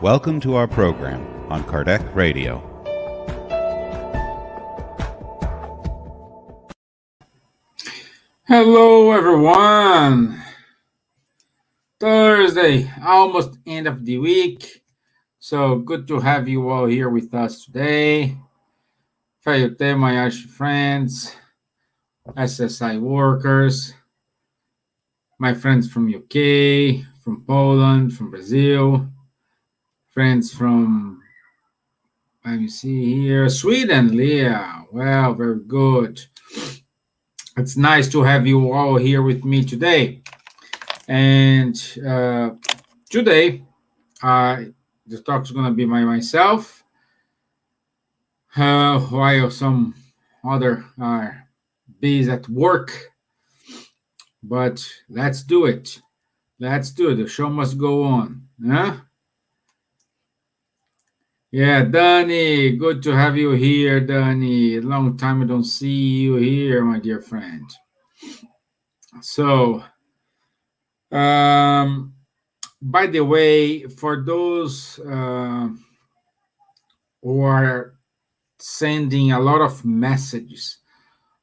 Welcome to our program on Kardec Radio. Hello, everyone. Thursday, almost end of the week. So good to have you all here with us today. Fayete, my Irish friends, SSI workers, my friends from UK, from Poland, from Brazil, friends from, let me see here, Sweden, Leah. Well, very good. It's nice to have you all here with me today. And today, the talk is going to be by myself, while some other are busy at work. But let's do it. Let's do it. The show must go on. Huh? Yeah, Danny, good to have you here, Danny. Long time I don't see you here, my dear friend. So, by the way, for those who are sending a lot of messages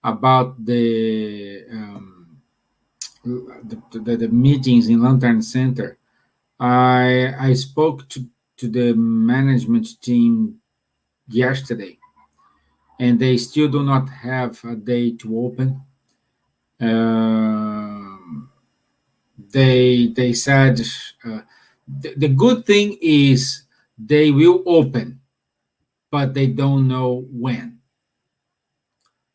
about the meetings in Lantern Center, I spoke to the management team yesterday, and they still do not have a day to open. They said the good thing is they will open, but they don't know when.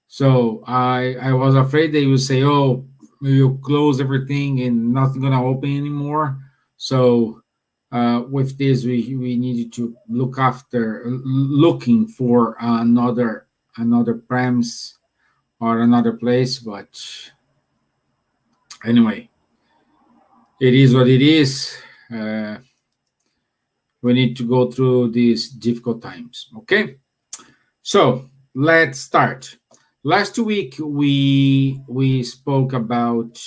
So I was afraid they would say, "Oh, we'll close everything and nothing gonna open anymore." So with this, we needed to looking for another premise or another place. But anyway, it is what it is. We need to go through these difficult times. Okay, so let's start. Last week we spoke about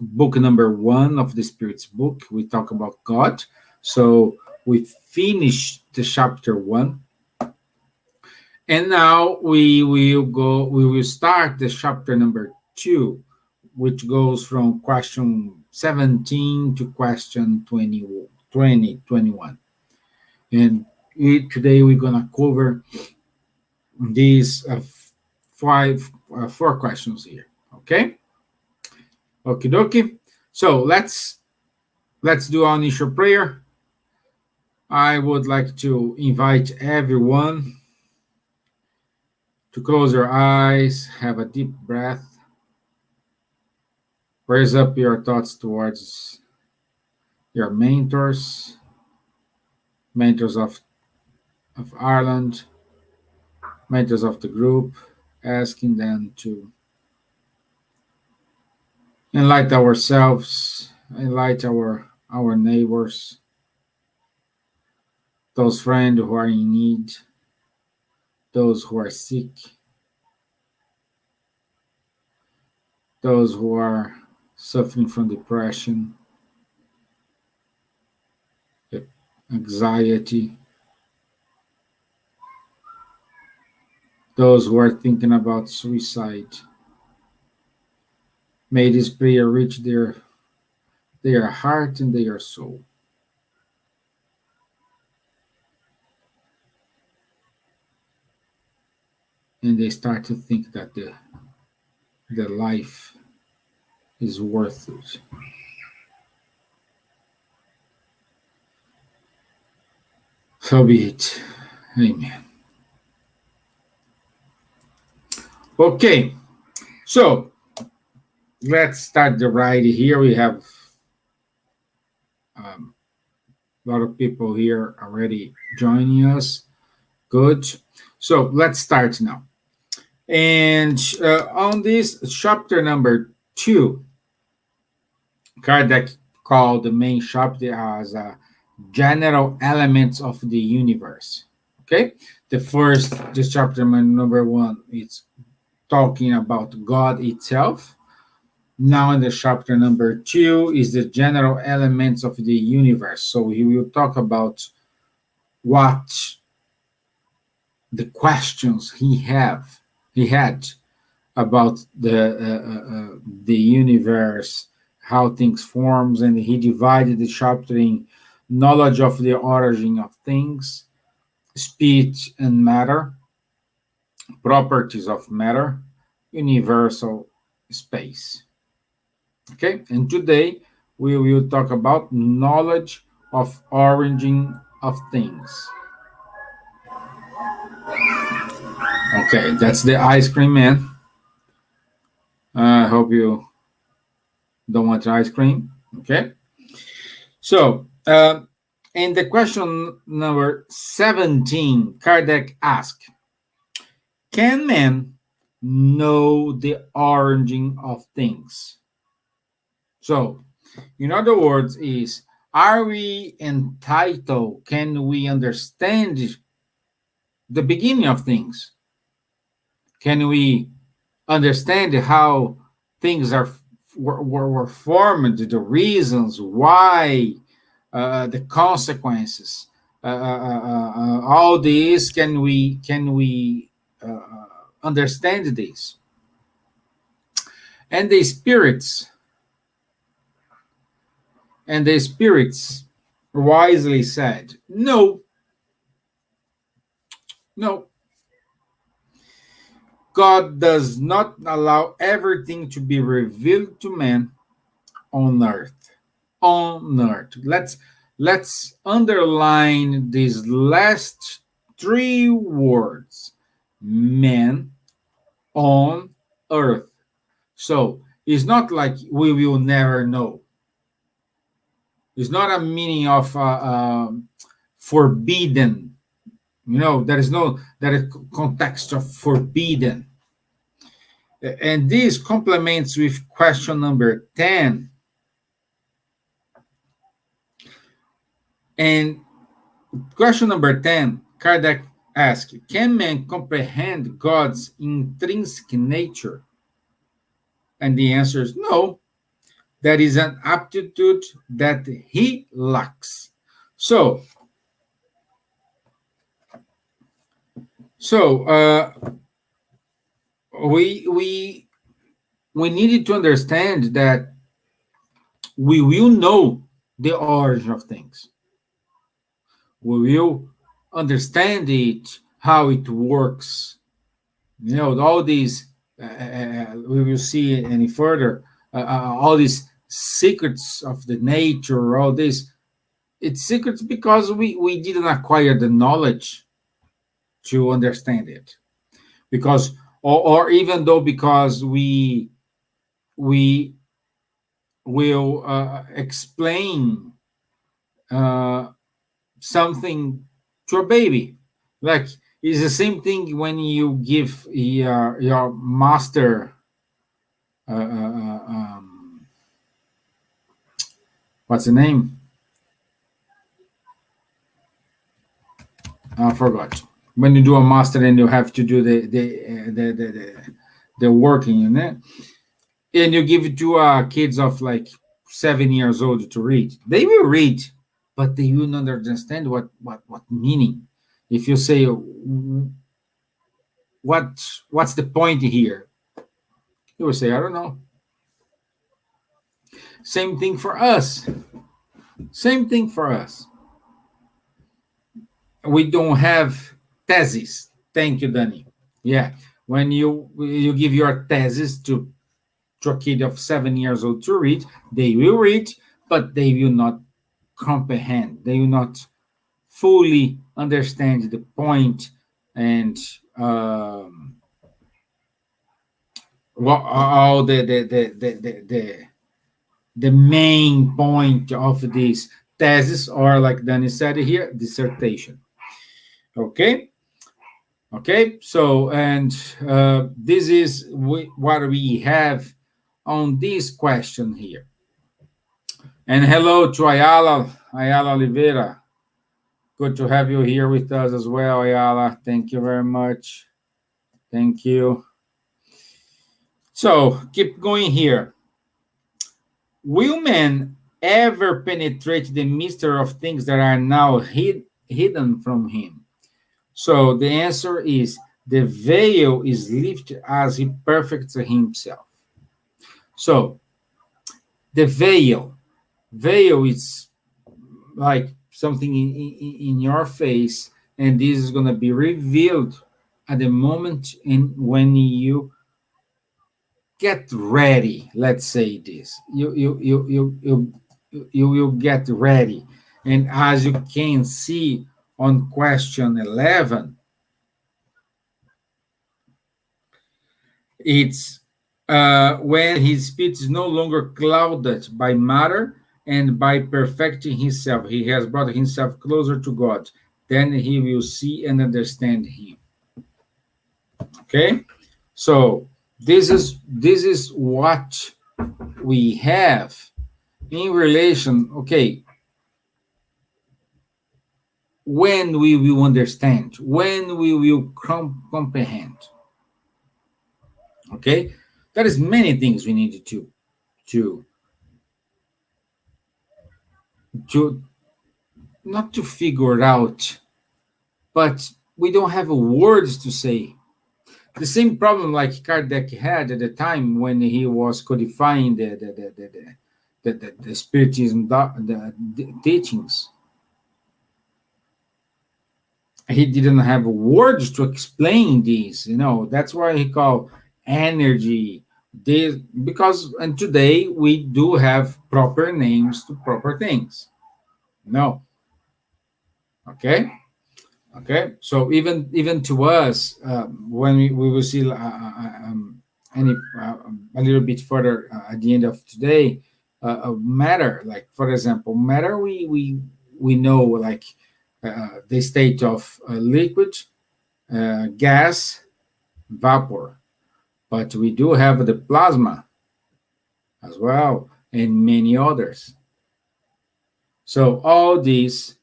book number 1 of the Spirit's book. We talk about God. So we finished the chapter 1, and now we will start the chapter number 2, which goes from question 17 to question 21. And today we're gonna cover these 4 questions here. Okay. Okie dokie. So let's do our initial prayer. I would like to invite everyone to close your eyes, have a deep breath, raise up your thoughts towards your mentors of Ireland, mentors of the group, asking them to enlighten ourselves, enlighten our neighbors, those friends who are in need, those who are sick, those who are suffering from depression, anxiety, those who are thinking about suicide. May this prayer reach their heart and their soul. And they start to think that the life is worth it. So be it. Amen. Okay, so let's start the ride here. We have a lot of people here already joining us. Good. So let's start now. And on this chapter number 2, Kardec called the main chapter as general elements of the universe. Okay, this chapter number 1 is talking about God itself. Now in the chapter number 2 is the general elements of the universe. So he will talk about what the questions he had about the universe, how things forms, and he divided the chapter in knowledge of the origin of things, speech and matter, properties of matter, universal space. Okay, and today we will talk about knowledge of origin of things. Okay, that's the ice cream man. I hope you don't want ice cream. Okay, so in the question number 17, Kardec asked, can man know the origin of things? So, in other words, are we entitled? Can we understand the beginning of things? Can we understand how things were formed, the reasons why, the consequences, all this? Can we understand this? And the spirits wisely said, no. God does not allow everything to be revealed to man on earth. Let's underline these last 3 words: man on earth. So it's not like we will never know. It's not a meaning of forbidden. There is context of forbidden. And this complements with question number 10. And question number 10, Kardec asked, can man comprehend God's intrinsic nature? And the answer is no. That is an aptitude that he lacks. So we needed to understand that we will know the origin of things. We will understand it, how it works. All these, we will see any further, all these secrets of the nature, all this. It's secrets because we didn't acquire the knowledge to understand it. Because, or even though because we will explain something to a baby. Like, it's the same thing when you give your master what's the name? I forgot. When you do a master and you have to do the working, and you give it to kids of like 7 years old to read. They will read, but they will not understand what meaning. If you say, what's the point here? He will say, I don't know. Same thing for us. We don't have thesis. Thank you, Danny. Yeah. When you give your thesis to a kid of 7 years old to read, they will read, but they will not comprehend. They will not fully understand the point and all the main point of this thesis, or like Danny said here, dissertation. Okay. So, and this is what we have on this question here. And hello to Ayala Oliveira. Good to have you here with us as well, Ayala. Thank you very much. Thank you. So keep going here. Will man ever penetrate the mystery of things that are now hidden from him? So the answer is the veil is lifted as he perfects himself. So the veil is like something in your face, and this is going to be revealed at the moment in when you get ready. Let's say this, you will get ready, and as you can see on question 11, it's when his spirit is no longer clouded by matter, and by perfecting himself, he has brought himself closer to God. Then he will see and understand him. Okay, so this is what we have in relation. Okay, when we will understand, when we will comprehend. Okay, there is many things we need to to not to figure out, but we don't have words to say. The same problem like Kardec had at the time when he was codifying the Spiritism the teachings. He didn't have words to explain these. That's why he called energy. This because and today we do have proper names to proper things. No, okay. Okay, so even to us, when we will see any a little bit further at the end of today, matter, like for example, matter, we know, like the state of liquid, gas, vapor, but we do have the plasma as well, and many others. So all these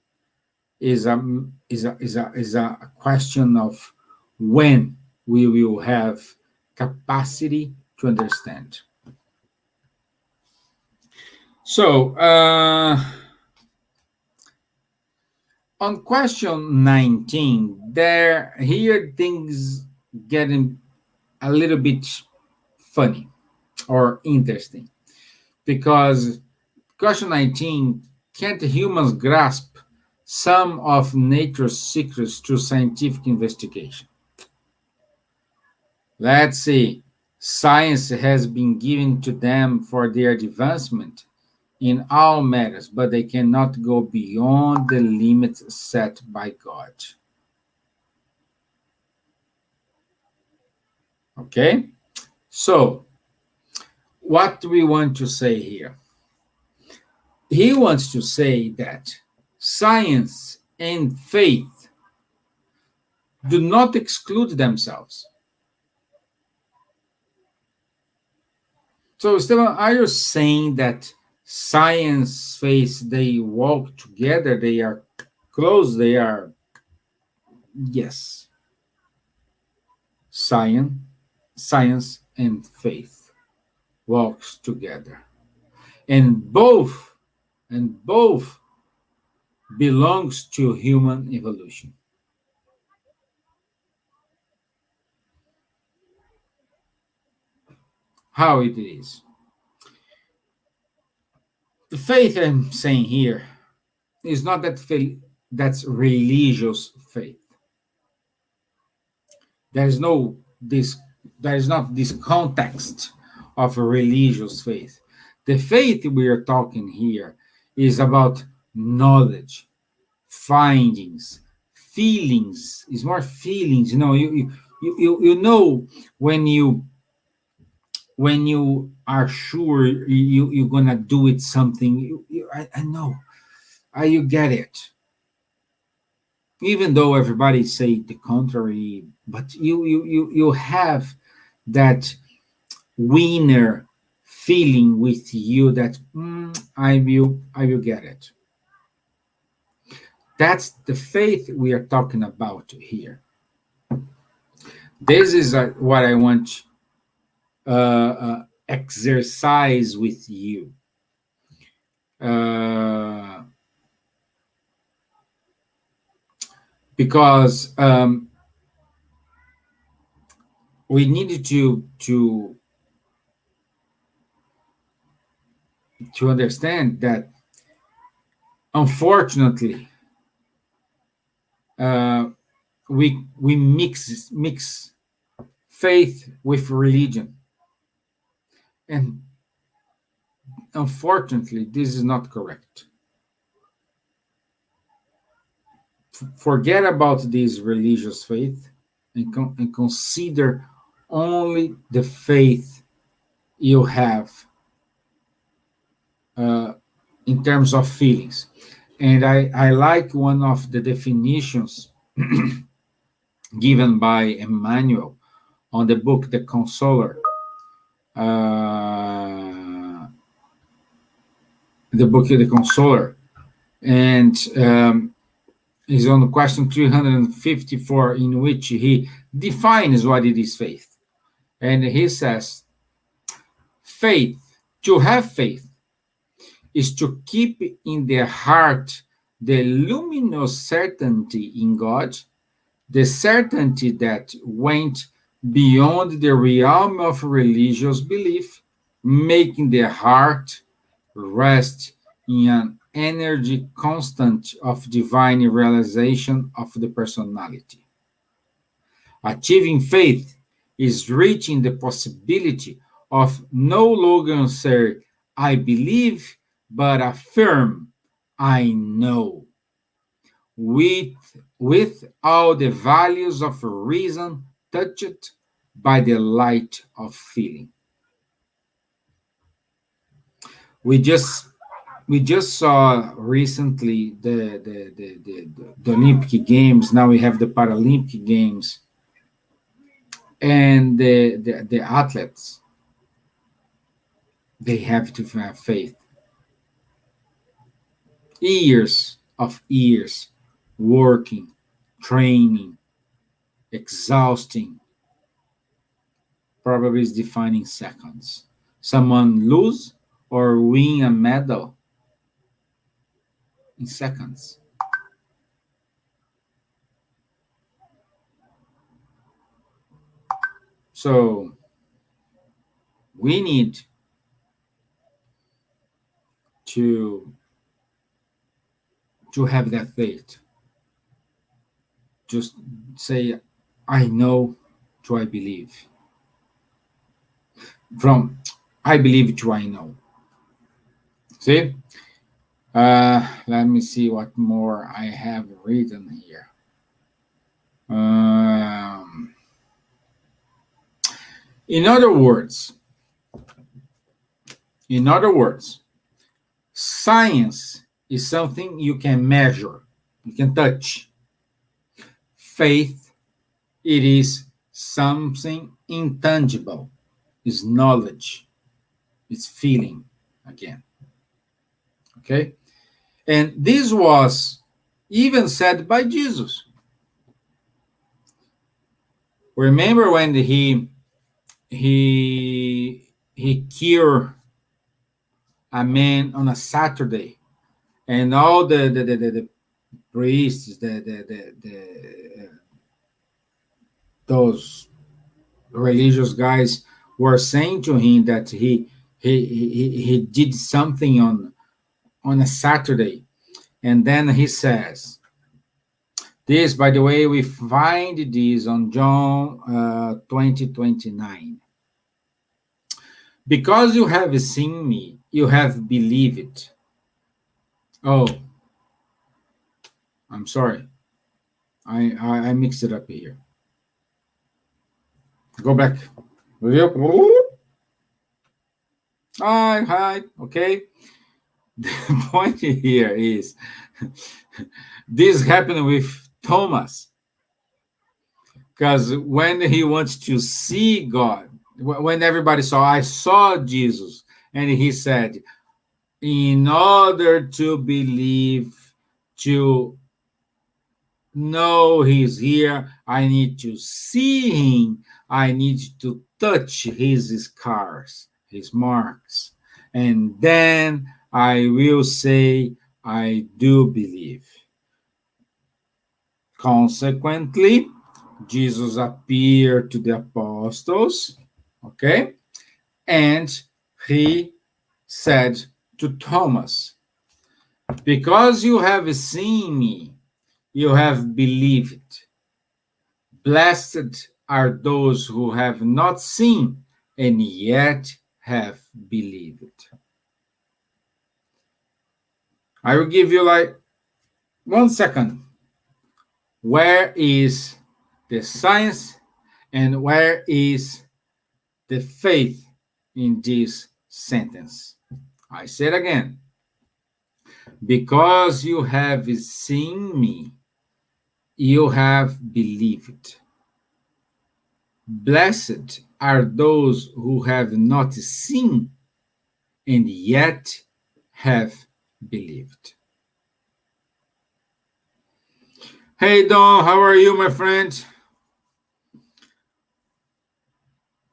is a question of when we will have capacity to understand. So on question 19, here things getting a little bit funny or interesting, because question 19, can't humans grasp some of nature's secrets through scientific investigation? Let's see. Science has been given to them for their advancement in all matters, but they cannot go beyond the limits set by God. Okay? So, what do we want to say here? He wants to say that science and faith do not exclude themselves. So, Stevan, are you saying that science, faith, they walk together, they are close, they are... Yes. Science and faith walks together. And both belongs to human evolution. How it is. The faith I'm saying here is not that faith that's religious faith. There is not this context of a religious faith. The faith we are talking here is about knowledge, findings, feelings. It's more feelings. You know when you are sure you're gonna do it something. I know. You get it. Even though everybody say the contrary, but you have that winner feeling with you that I will get it. That's the faith we are talking about here. This is what I want exercise with you. because we needed to understand that, unfortunately, we mix faith with religion, and unfortunately, this is not correct. Forget about this religious faith and consider only the faith you have in terms of feelings. And I like one of the definitions given by Emmanuel on the book The Consoler. The book The Consoler. And is on question 354, in which he defines what it is faith. And he says, faith, to have faith, is to keep in the heart the luminous certainty in God, the certainty that went beyond the realm of religious belief, making the heart rest in an energy constant of divine realization of the personality. Achieving faith is reaching the possibility of no longer say, I believe, but affirm, I know. With all the values of reason touched by the light of feeling. We just saw recently the Olympic Games. Now we have the Paralympic Games, and the athletes, they have to have faith. Years working, training, exhausting, probably is defining seconds. Someone lose or win a medal in seconds. So we need to have that faith. Just say, I know to I believe. From I believe to I know. See? Let me see what more I have written here. In other words, science is something you can measure, you can touch. Faith, it is something intangible, it's knowledge, it's feeling again. Okay? And this was even said by Jesus. Remember when he cured a man on a Saturday, and all the priests, those religious guys were saying to him that he did something on a Saturday, and then he says this. By the way, we find this on John 20:29. Because you have seen me, you have believed. Oh, I'm sorry. I mixed it up here. Go back. Hi. Okay. The point here is this happened with Thomas. Because when he wants to see God, when everybody saw, I saw Jesus, and he said, in order to believe, to know he's here, I need to see him, I need to touch his scars, his marks, and then I will say, I do believe. Consequently, Jesus appeared to the apostles, okay? And he said to Thomas, because you have seen me, you have believed. Blessed are those who have not seen and yet have believed. I will give you like 1 second. Where is the science and where is the faith in this sentence? I say it again. Because you have seen me, you have believed. Blessed are those who have not seen and yet have believed. Hey Don, how are you, my friend?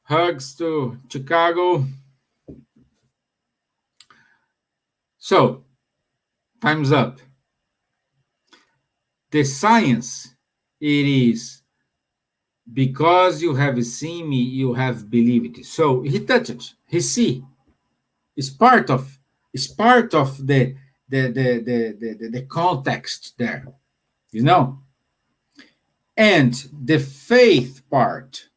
Hugs to Chicago. So, time's up. The science, it is because you have seen me, you have believed it. So he touched, he see. It's part of the context there, you know. And the faith part.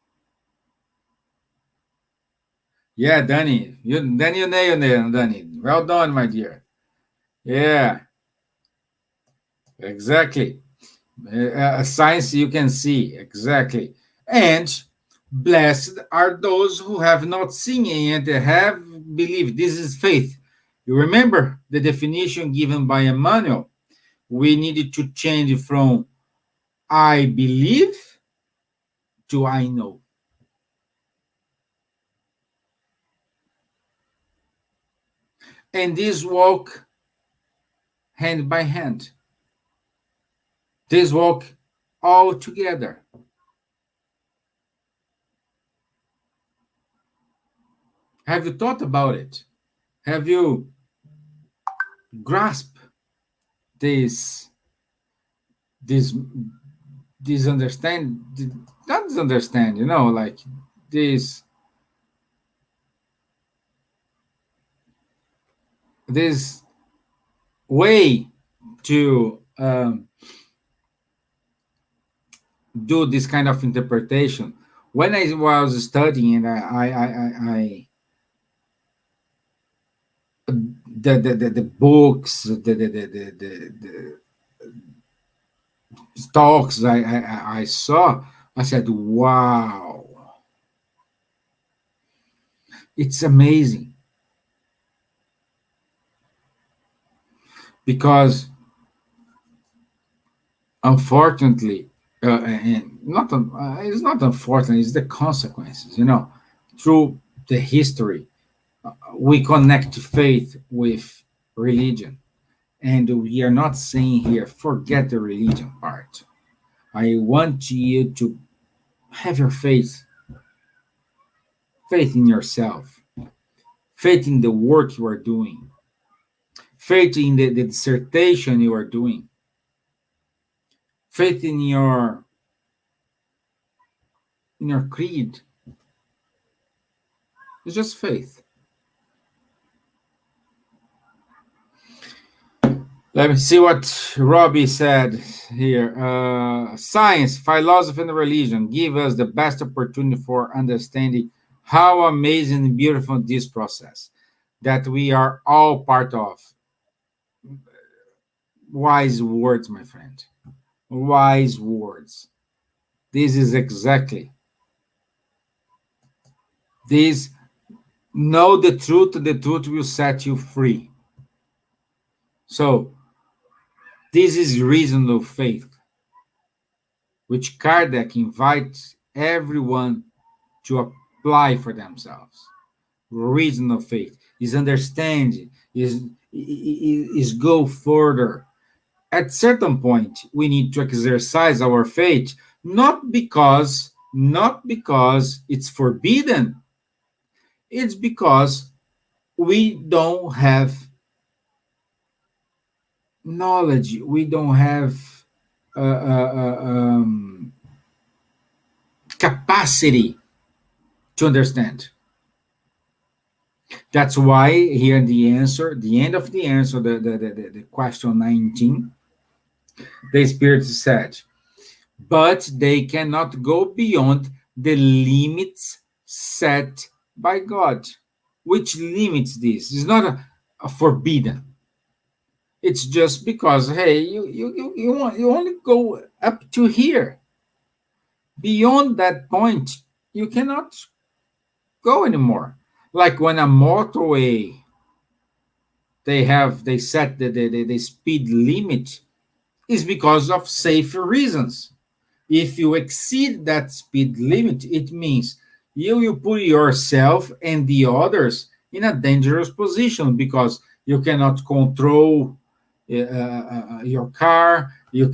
Yeah, Danny, you nailed it, Danny. Well done, my dear. Yeah, exactly. Science you can see exactly. And blessed are those who have not seen and have believed. This is faith. You remember the definition given by Emmanuel? We needed to change from I believe to I know. And this walk hand by hand. This walk all together. Have you thought about it? Have you grasped this this this understand, not this understand, you know, like this way to do this kind of interpretation? When I was studying, and I the books, the talks I saw, I said, wow, it's amazing. Because unfortunately, and not it's not unfortunately, it's the consequences, you know, through the history, we connect faith with religion. And we are not saying here, forget the religion part. I want you to have your faith in yourself, faith in the work you are doing, faith in the dissertation you are doing, faith in your creed. It's just faith. Let me see what Robbie said here. Science, philosophy, and religion give us the best opportunity for understanding how amazing and beautiful this process that we are all part of. Wise words, my friend. Wise words. This is exactly this. Know the truth will set you free. So, this is reasonable faith, which Kardec invites everyone to apply for themselves. Reason of faith is understanding, is go further. At certain point, we need to exercise our faith, not because it's forbidden. It's because we don't have knowledge, we don't have capacity to understand. That's why here in the answer, the end of the answer, the question 19, the Spirit said, but they cannot go beyond the limits set by God. Which limits this? It's not a forbidden. It's just because, hey, you only go up to here. Beyond that point, you cannot go anymore. Like when a motorway, they set the speed limit, is because of safer reasons. If you exceed that speed limit, it means you will put yourself and the others in a dangerous position because you cannot control your car. You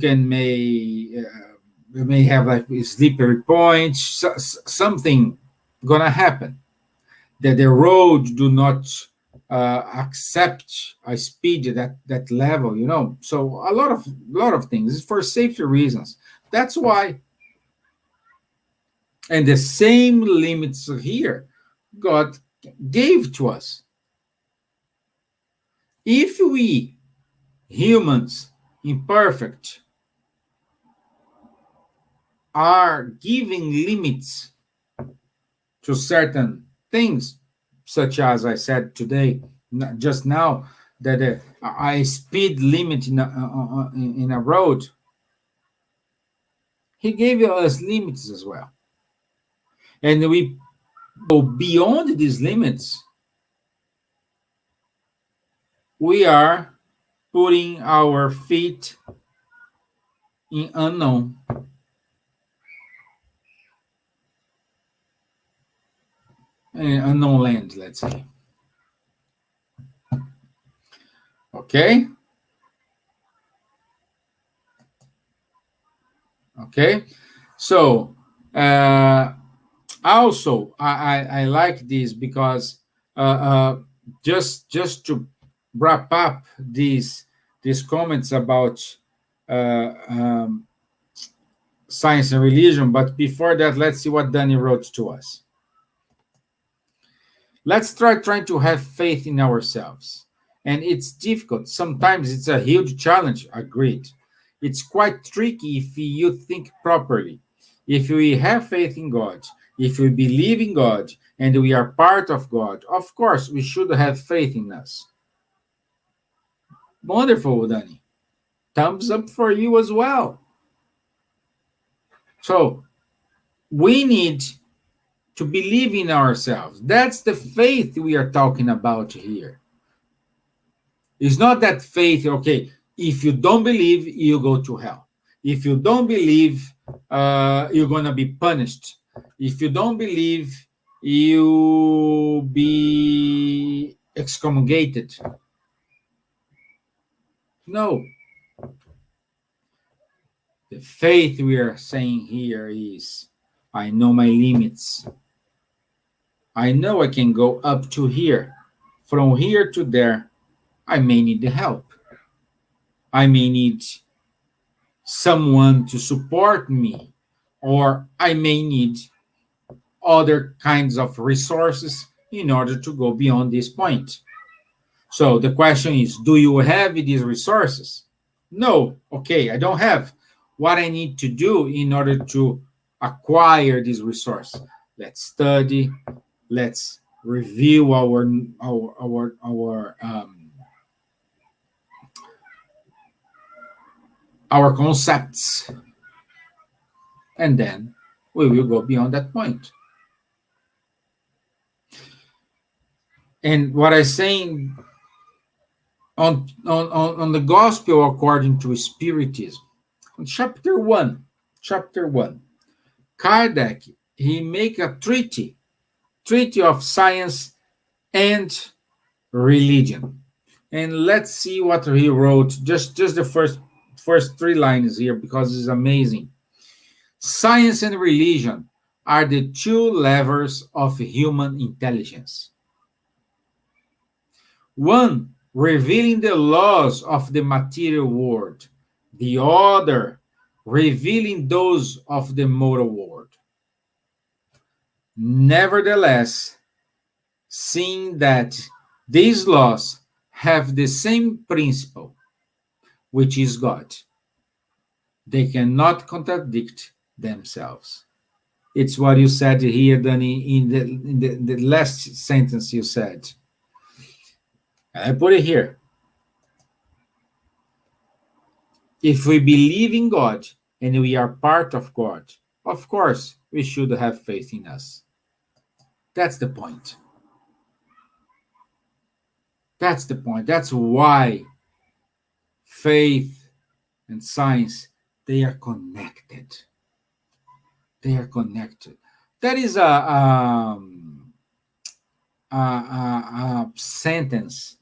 may have like slippery points. Something gonna happen that the road do not accept a speed that level. So a lot of things is for safety reasons. That's why. And the same limits here God gave to us. If we humans imperfect are giving limits to certain things, such as I said today, just now, that a speed limit in a road, he gave us limits as well. And we go beyond these limits, we are putting our feet in unknown. Unknown land, let's say. Okay? Okay? So, also, I like this because just to wrap up these comments about science and religion, but before that, let's see what Danny wrote to us. Let's trying to have faith in ourselves. And it's difficult. Sometimes it's a huge challenge, agreed. It's quite tricky if you think properly. If we have faith in God, if we believe in God, and we are part of God, of course, we should have faith in us. Wonderful, Danny. Thumbs up for you as well. So, we need to believe in ourselves. That's the faith we are talking about here. It's not that faith, okay, if you don't believe, you go to hell. If you don't believe, you're going to be punished. If you don't believe, you'll be excommunicated. No. The faith we are saying here is, I know my limits. I know I can go up to here. From here to there, I may need the help. I may need someone to support me, or I may need other kinds of resources in order to go beyond this point. So the question is, do you have these resources? No. Okay, I don't have. What I need to do in order to acquire this resource? Let's study. Let's review our concepts, and then we will go beyond that point. And what I'm saying on the Gospel according to Spiritism, chapter 1, Kardec, he make a treaty of science and religion. And let's see what he wrote, just the first 3 lines here, because it's amazing. Science and religion are the 2 levers of human intelligence. One revealing the laws of the material world, the other revealing those of the moral world. Nevertheless, seeing that these laws have the same principle, which is God, they cannot contradict themselves. It's what you said here, Danny, in the last sentence you said. I put it here. If we believe in God and we are part of God, of course, we should have faith in us. That's the point. That's the point. That's why faith and science, they are connected. They are connected. That is a sentence.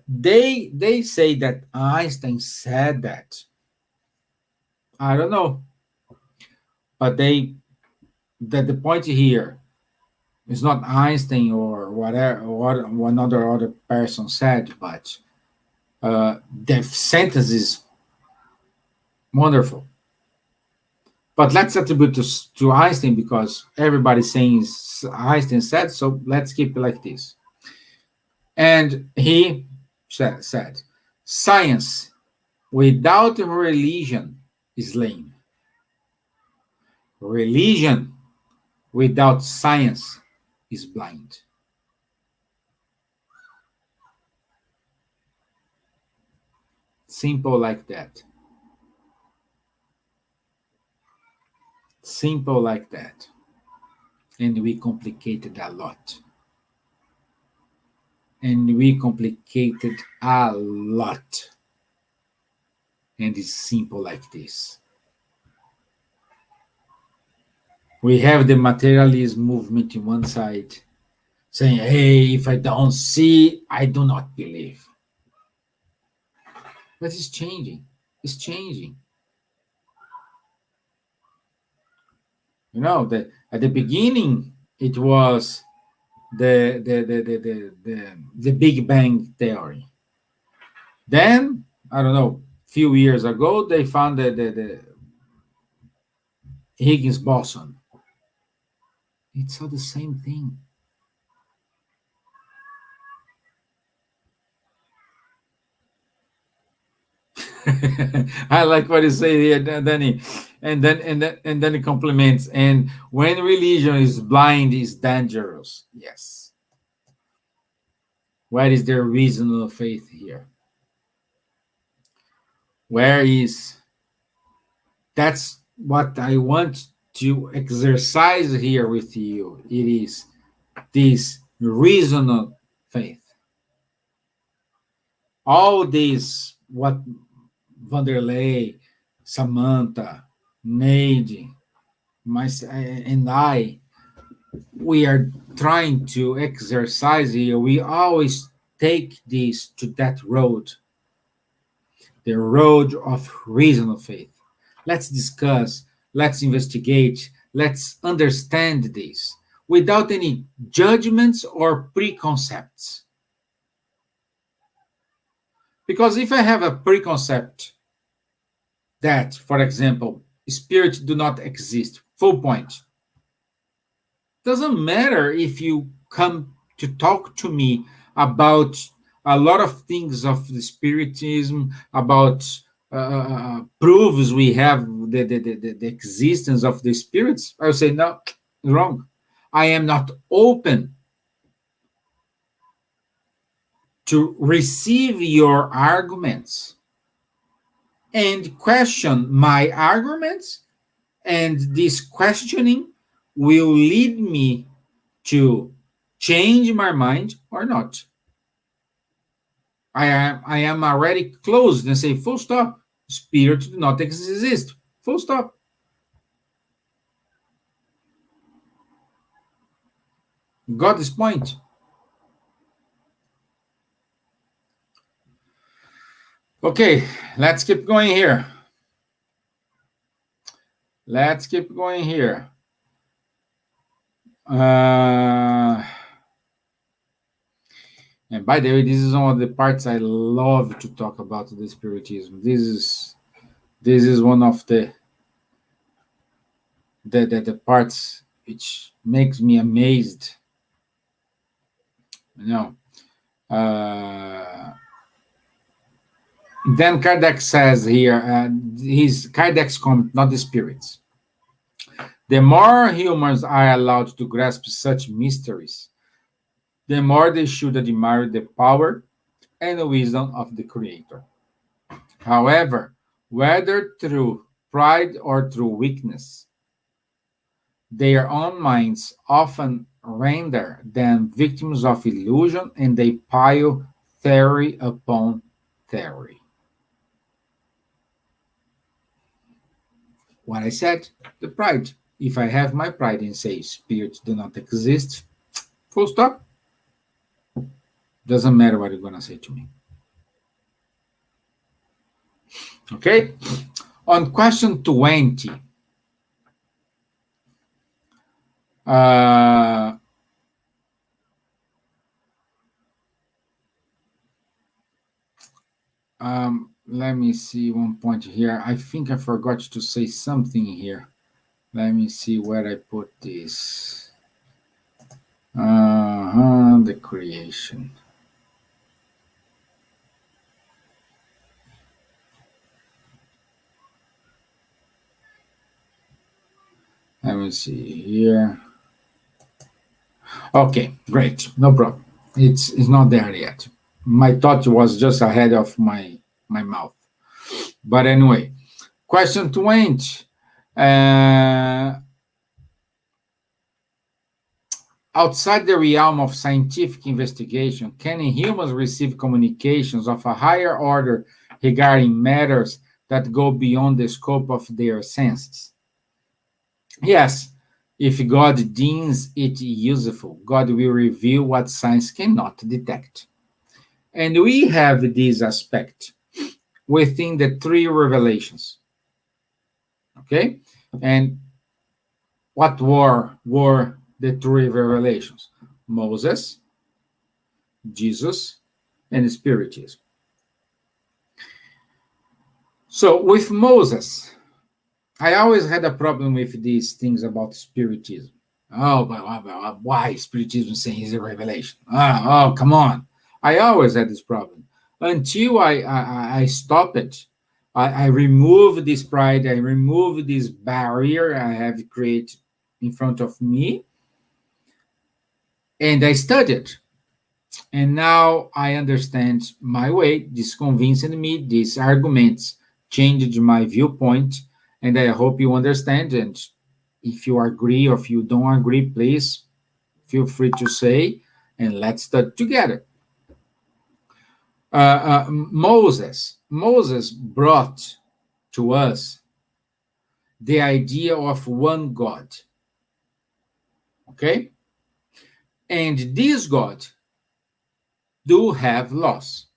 They say that Einstein said that. I don't know, but the point here is not Einstein or whatever what one other person said, but the sentence is wonderful. But let's attribute to Einstein because everybody's saying Einstein said, so let's keep it like this. And he said, science without religion is lame. Religion without science is blind. Simple like that. Simple like that. And we complicated a lot. And we complicated a lot. And it's simple like this. We have the materialist movement in one side saying, hey, if I don't see, I do not believe. But it's changing. It's changing. You know, at the beginning, it was the Big Bang theory. Then, I don't know, a few years ago, they found the Higgs boson. It's all the same thing. I like what you say here, Danny. And then it complements. And when religion is blind, is dangerous. Yes. Where is the reason of faith here? Where is? That's what I want to exercise here with you. It is this reason of faith. All these, what Vanderlei, Samantha, Neide, and I, we are trying to exercise here. We always take this to that road, the road of reason of faith. Let's discuss, let's investigate, let's understand this without any judgments or preconcepts. Because if I have a preconcept that, for example, spirits do not exist, full point, doesn't matter if you come to talk to me about a lot of things of the spiritism, about proofs we have the existence of the spirits. I will say, no, wrong. I am not open to receive your arguments and question my arguments, and this questioning will lead me to change my mind or not. I am already closed and say, full stop. Spirits do not exist. Full stop. Got this point? Okay, let's keep going here. Let's keep going here. And by the way, this is one of the parts I love to talk about the spiritism. This is one of the the parts which makes me amazed. You know. Then Kardec says here, his Kardec's comment, not the spirits. The more humans are allowed to grasp such mysteries, the more they should admire the power and the wisdom of the Creator. However, whether through pride or through weakness, their own minds often render them victims of illusion, and they pile theory upon theory. What I said, the pride. If I have my pride and say spirits do not exist, full stop. Doesn't matter what you're going to say to me. Okay? On question 20, let me see one point here. I think I forgot to say something here. Let me see where I put this. The creation. Let me see here. Okay, great. No problem. It's not there yet. My thought was just ahead of my mouth. But anyway, question 20. Outside the realm of scientific investigation, can humans receive communications of a higher order regarding matters that go beyond the scope of their senses? Yes, if God deems it useful, God will reveal what science cannot detect. And we have this aspect within the three revelations. Okay? And what were the three revelations? Moses, Jesus, and Spiritism. So with Moses, I always had a problem with these things about Spiritism. Oh, but why Spiritism saying is a revelation? Oh, come on. I always had this problem until I stopped it. I removed this pride. I removed this barrier I have created in front of me, and I studied. And now I understand my way. This convinced me. These arguments changed my viewpoint, and I hope you understand. And if you agree or if you don't agree, please feel free to say, and let's study together. Moses brought to us the idea of one God. Okay? And this God do have laws.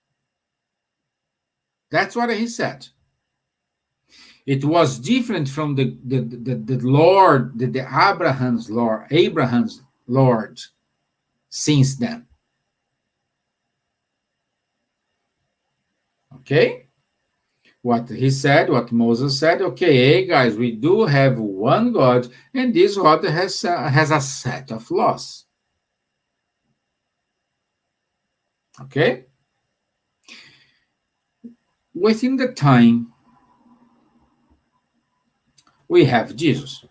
That's what he said. It was different from the Lord, the Abraham's Lord since then. Okay? What he said, what Moses said, okay, hey guys, we do have one God, and this God has a set of laws. Okay? Within the time, we have Jesus.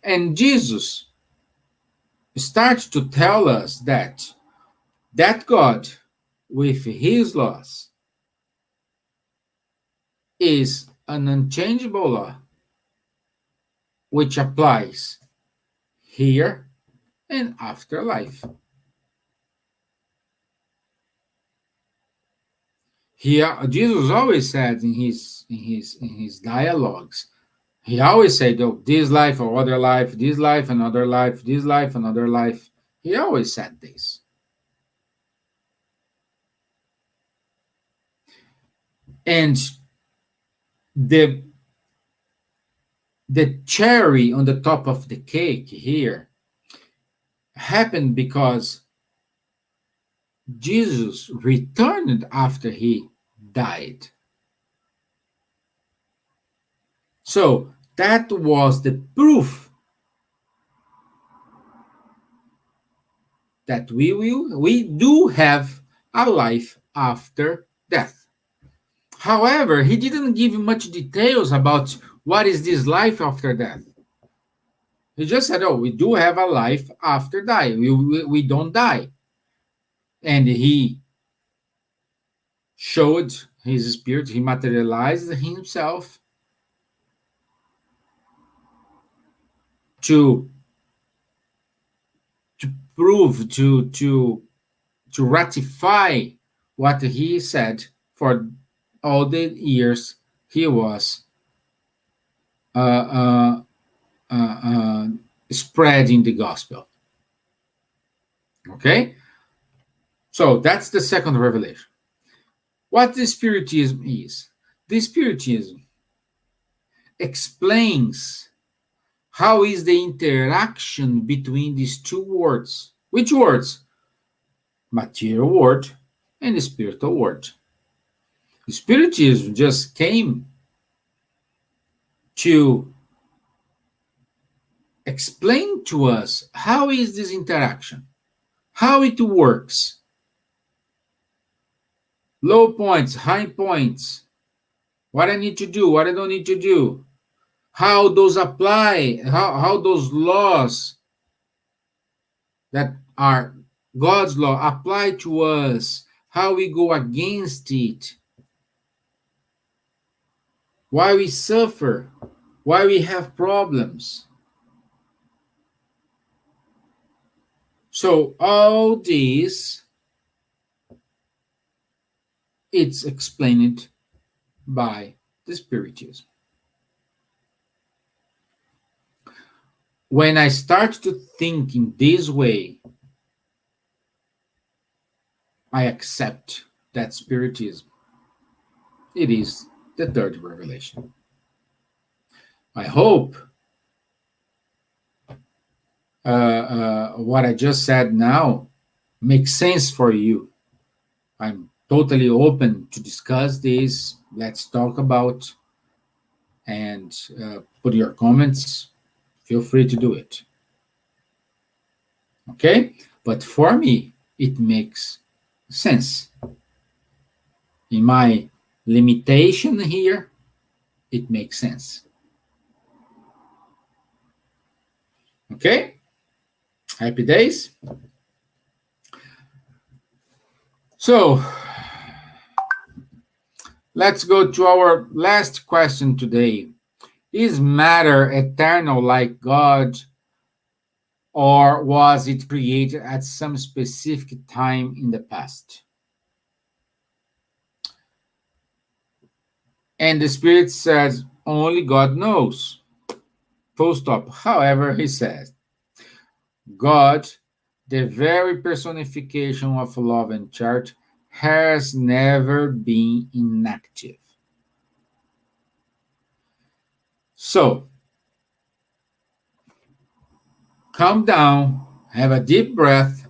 And Jesus starts to tell us that God, with his laws, is an unchangeable law which applies here and after life. Here, Jesus always said in his dialogues, he always said, oh, this life or other life, this life, another life, this life, another life. He always said this. And the cherry on the top of the cake here happened because Jesus returned after he died. So That was the proof that we do have a life after death. However, he didn't give much details about what is this life after death. He just said, oh, we do have a life after die. We don't die. And he showed his spirit, he materialized himself to prove, to ratify what he said for all the years he was spreading the gospel. Okay? So that's the second revelation. What the Spiritism is? The Spiritism explains how is the interaction between these two words. Which words? Material world and the spiritual world. The Spiritism just came to explain to us how is this interaction, how it works. Low points, high points, what I need to do, what I don't need to do, how those apply, how those laws that are God's law apply to us, how we go against it, why we suffer, why we have problems. So all this, it's explained by the Spiritism. When I start to think in this way, I accept that Spiritism, it is the third revelation. I hope what I just said now makes sense for you. I'm totally open to discuss this. Let's talk about and put your comments. Feel free to do it. Okay? But for me, it makes sense. In my limitation here, it makes sense. Okay? Happy days? So, let's go to our last question today. Is matter eternal like God, or was it created at some specific time in the past? And the Spirit says, only God knows. Full stop. However, he says, God, the very personification of love and charity, has never been inactive. So, calm down, have a deep breath,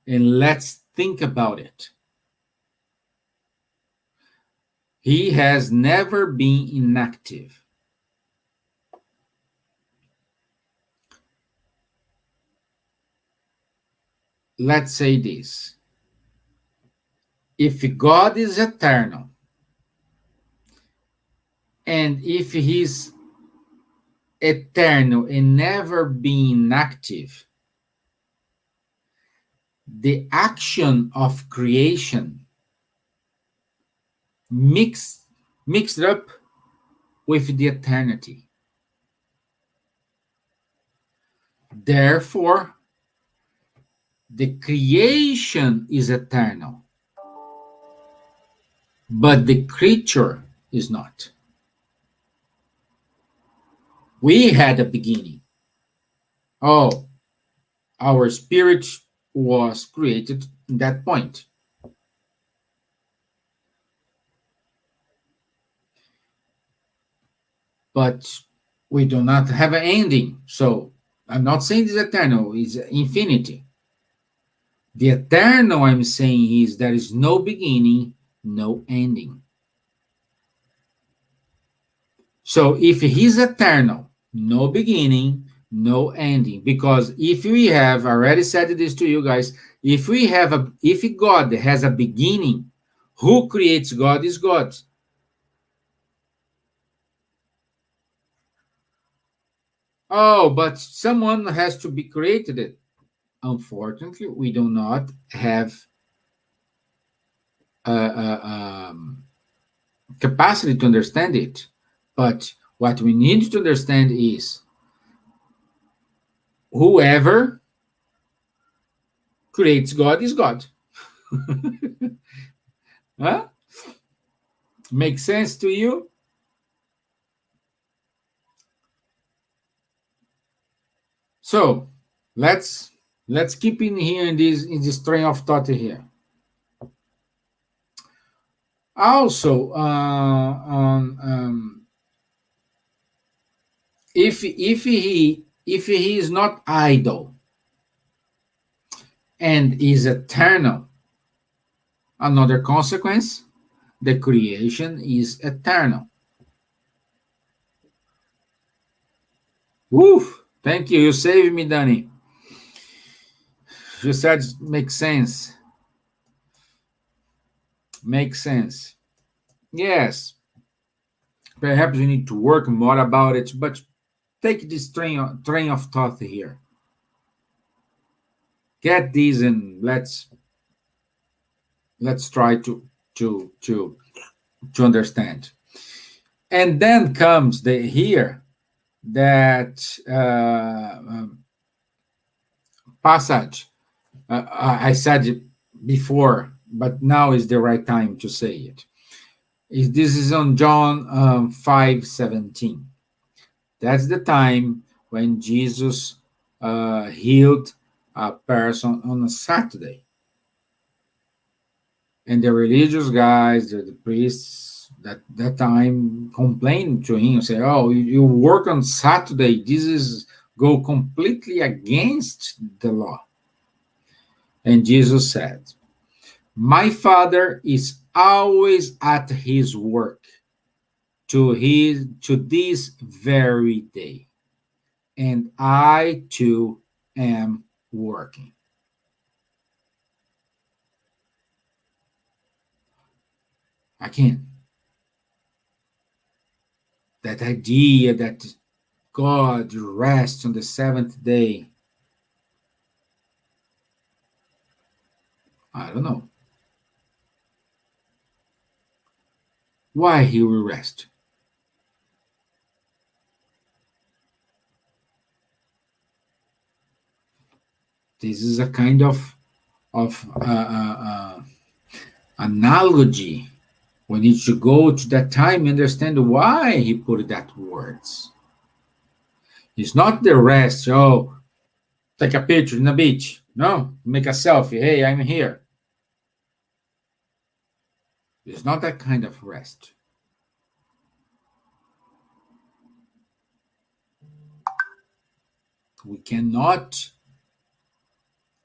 and let's think about it. He has never been inactive. Let's say this. If God is eternal, and if he's eternal and never being inactive, the action of creation mixed up with the eternity. Therefore, the creation is eternal, but the creature is not. We had a beginning. Oh, our spirit was created in that point. But we do not have an ending. So I'm not saying it's eternal, it's infinity. The eternal I'm saying is there is no beginning, no ending. So if he's eternal, no beginning, no ending. Because if we have, I already said this to you guys, if God has a beginning, who creates God is God. Oh, but someone has to be created. Unfortunately, we do not have capacity to understand it. But what we need to understand is whoever creates God is God. Huh? Makes sense to you? So let's keep in here in this train of thought here. Also, on if he is not idle and is eternal, another consequence, the creation is eternal. Woo! Thank you. You saved me, Danny. You said makes sense. Makes sense. Yes. Perhaps you need to work more about it, but take this train of thought here. Get these and let's try to understand. And then comes the here that passage. I said it before, but now is the right time to say it. This is on John 5:17. That's the time when Jesus healed a person on a Saturday. And the religious guys, the priests, that time complained to him, say, "Oh, you work on Saturday. This is go completely against the law." And Jesus said, "My Father is always at his work to this very day, and I too am working." Again, that idea that God rests on the seventh day, I don't know. Why he will rest? This is a kind of analogy. We need to go to that time and understand why he put that words. It's not the rest. Oh, take a picture in the beach. No, make a selfie. Hey, I'm here. It's not that kind of rest. We cannot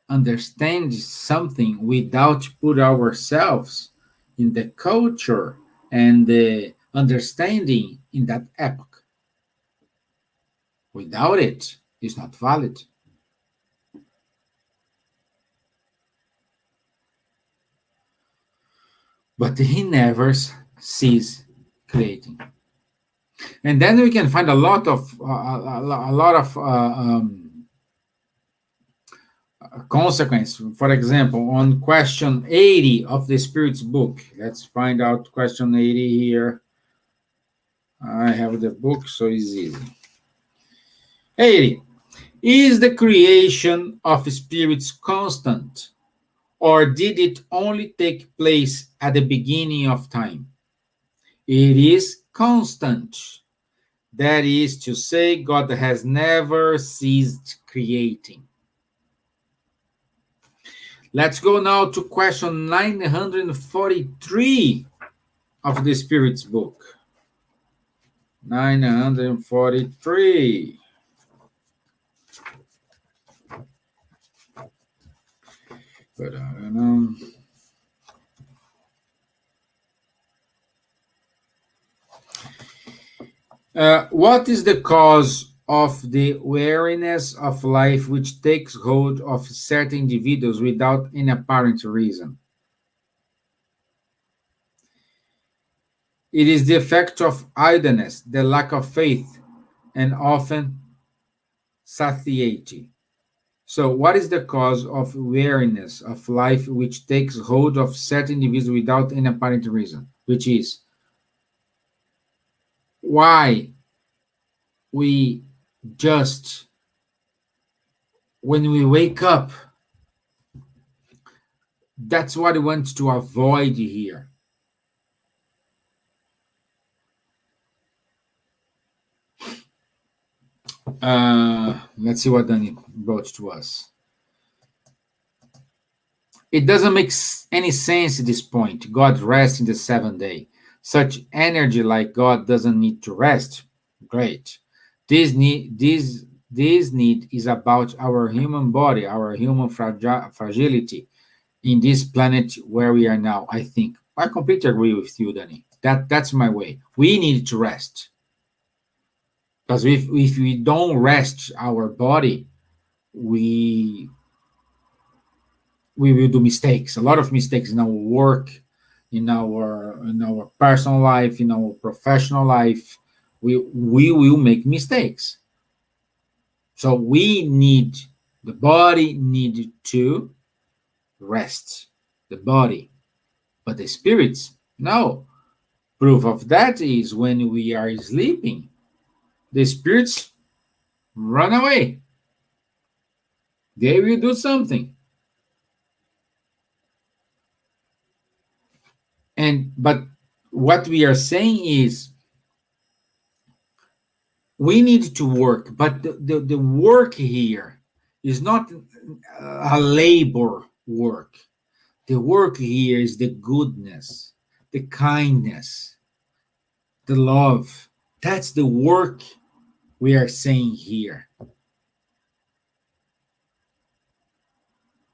understand something without put ourselves in the culture and the understanding in that epoch. Without it, it's not valid. But he never ceases creating. And then we can find a lot of consequence. For example, on question 80 of the Spirit's book, let's find out question 80 here. I have the book, so it's easy. 80. Is the creation of spirits constant, or did it only take place at the beginning of time? It is constant. That is to say, God has never ceased creating. Let's go now to question 943 of the Spirit's book. 943. But I don't know. What is the cause of the weariness of life which takes hold of certain individuals without any apparent reason? It is the effect of idleness, the lack of faith, and often satiety. So, what is the cause of weariness of life which takes hold of certain individuals without any apparent reason? Which is why we just, when we wake up, that's what we want to avoid here. Let's see what Danny brought to us. It doesn't make any sense at this point. God rests in the seventh day. Such energy like God doesn't need to rest. Great. This need is about our human body, our human fragility in this planet where we are now. I think I completely agree with you, Danny. That's my way. We need to rest. Because if we don't rest our body, we will do mistakes, a lot of mistakes in our work, in our personal life, in our professional life. We will make mistakes. So the body need to rest, the body, but the spirits, no. Proof of that is when we are sleeping, the spirits run away. They will do something. But what we are saying is we need to work, but the work here is not a labor work. The work here is the goodness, the kindness, the love. That's the work we are saying here.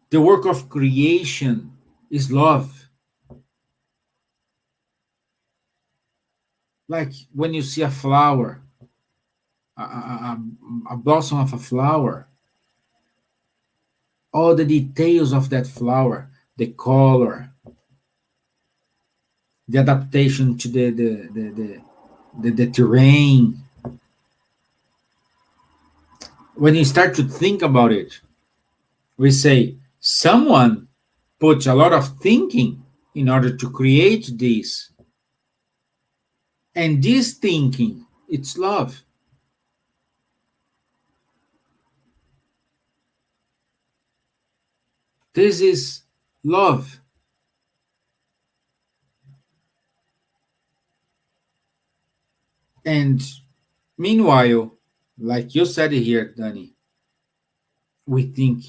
The work of creation is love. Like when you see a flower, a blossom of a flower, all the details of that flower, the color, the adaptation to the terrain. When you start to think about it, we say someone put a lot of thinking in order to create this. And this thinking, it's love. This is love. And meanwhile, like you said here, Danny, we think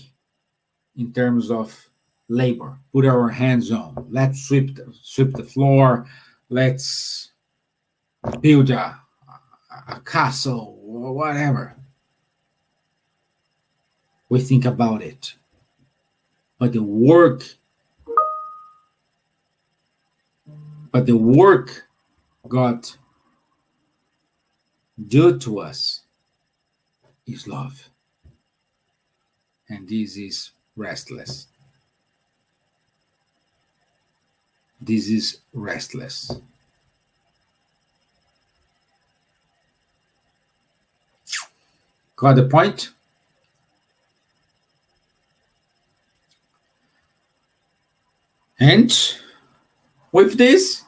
in terms of labor. Put our hands on. Let's sweep the floor. Let's build a castle or whatever. We think about it. But the work God do to us is love. And this is restless. This is restless. Got the point? And with this,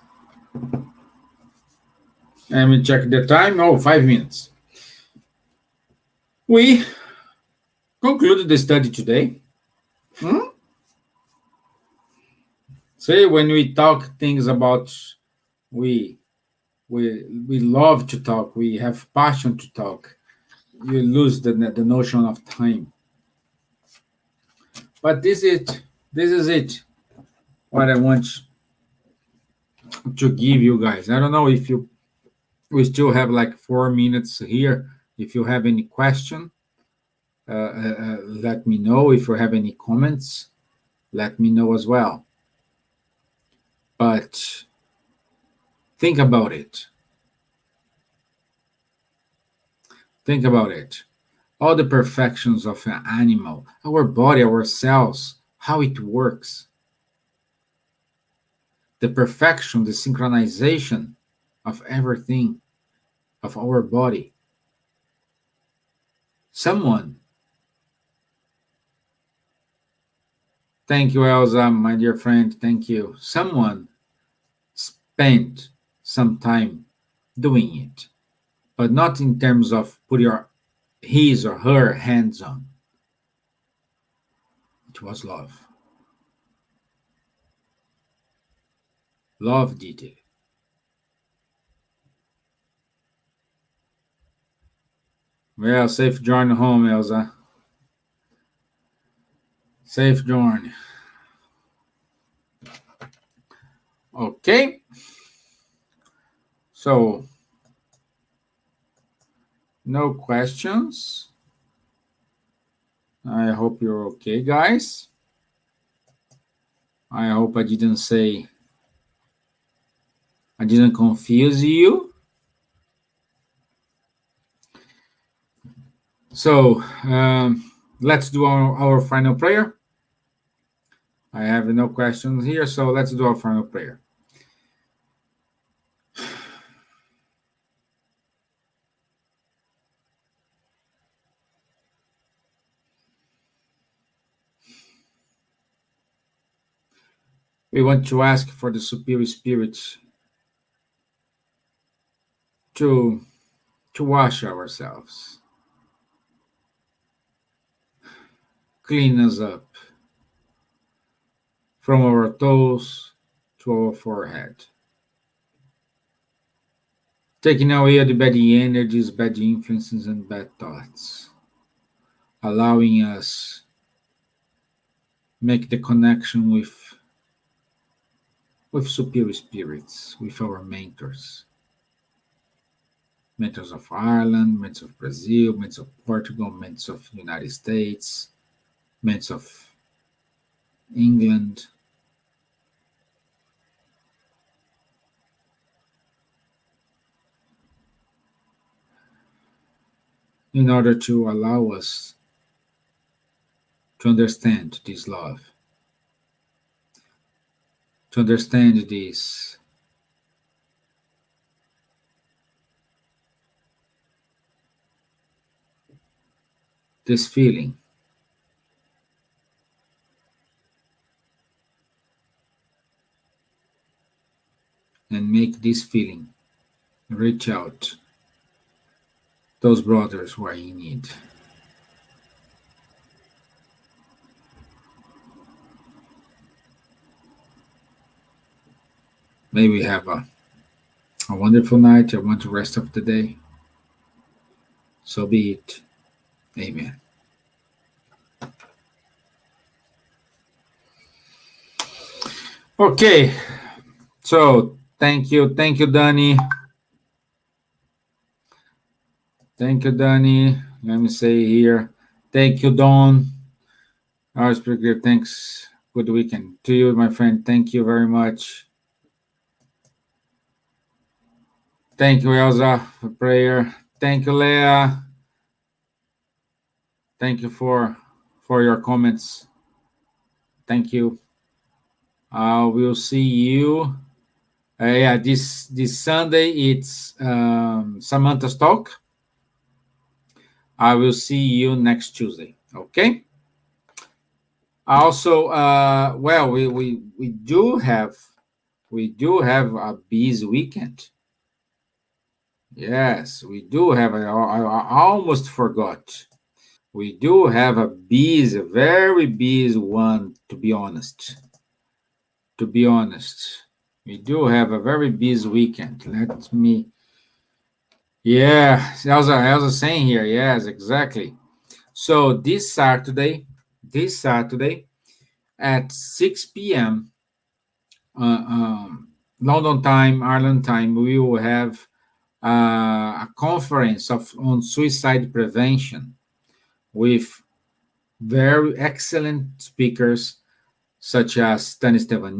let me check the time. Oh, 5 minutes. We concluded the study today. See, when we talk things about, we love to talk, we have passion to talk, you lose the notion of time. But this is it. What I want to give you guys. I don't know if we still have like 4 minutes here. If you have any question, let me know. If you have any comments, let me know as well. But think about it. Think about it. All the perfections of an animal, our body, our cells, how it works, the perfection, the synchronization of everything of our body. Someone, thank you, Elsa, my dear friend, thank you. Someone spent some time doing it, but not in terms of put your his or her hands on. It was love. Love did it. Well, safe journey home, Elsa. Safe journey. Okay. So, no questions. I hope you're okay, guys. I hope I didn't confuse you. So, let's do our final prayer. I have no questions here, so let's do our final prayer. We want to ask for the superior spirits to wash ourselves, clean us up from our toes to our forehead, taking away the bad energies, bad influences, and bad thoughts, allowing us make the connection with superior spirits, with our mentors. Mentors of Ireland, mentors of Brazil, mentors of Portugal, mentors of the United States, mentors of England. In order to allow us to understand this love, to understand this feeling, and make this feeling reach out those brothers who are in need. May we have a wonderful night, a wonderful rest of the day. So be it. Amen. Okay, so thank you, Danny. Thank you, Danny. Let me say here, thank you, Dawn. Our speaker, thanks. Good weekend to you, my friend. Thank you very much. Thank you, Elsa, for prayer. Thank you, Leah. Thank you for your comments. Thank you. We'll see you. Yeah, this Sunday it's Samantha's talk. I will see you next Tuesday. Okay. Also, well, we do have a bees weekend. Yes, we do have. I almost forgot. We do have a very busy one. To be honest, we do have a very busy weekend. Let me. Yeah, Elsa saying here. Yes, exactly. So this Saturday at 6 p.m. London time, Ireland time, we will have a conference on suicide prevention with very excellent speakers such as Stevan,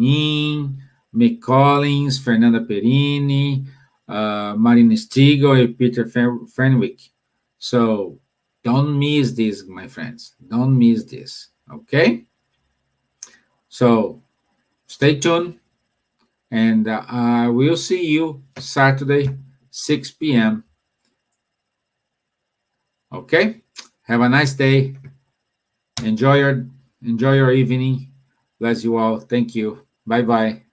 Mick Collins, Fernanda Perini, Marina Stigo, and Peter Fenwick. So don't miss this, my friends. Don't miss this. Okay? So stay tuned, and I will see you Saturday, 6 p.m. Okay? Have a nice day. Enjoy your evening. Bless you all. Thank you. Bye bye.